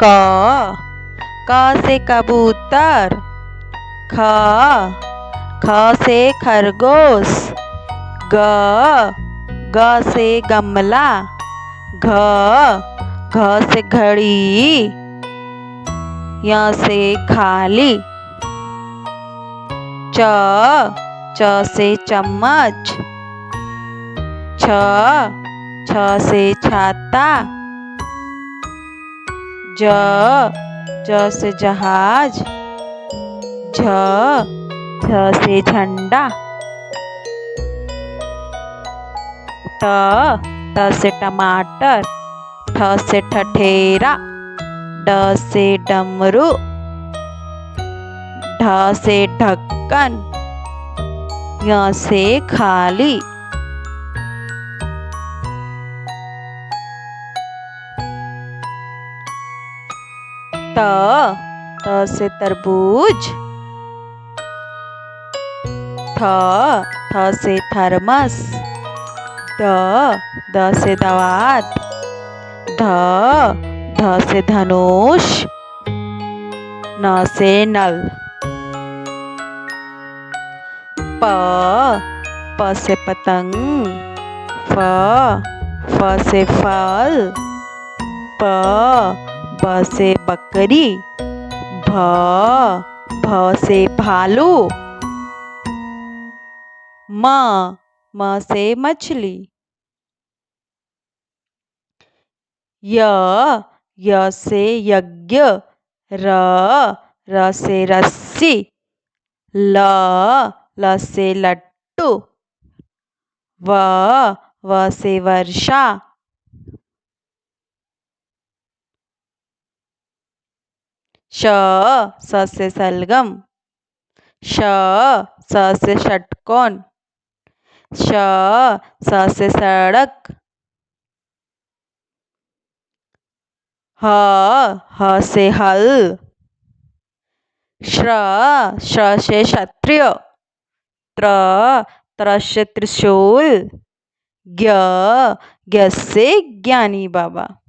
क से कबूतर। ख से खरगोश। ग से गमला। घ से घड़ी। य से खाली। च से चम्मच। छ से छाता। ज से जहाज। झ से झंडा। ट से टमाटर। ठ से ठठेरा। ड से डमरू। ढ से ढक्कन। य से खाली। त से तरबूज। थ से थर्मस। द से दवात। ध से धनुष। न से नल। प से पतंग। फ से फल। ब से बकरी। भ से भालू। म से मछली। य से यज्ञ। र से रस्सी। ल से लट्टू। व से वर्षा। स से सलगम। स से षटकोण। स से सड़क। ह से हल। श से क्षत्रिय। त्र से त्रिशूल। ज्ञ से ज्ञानी बाबा।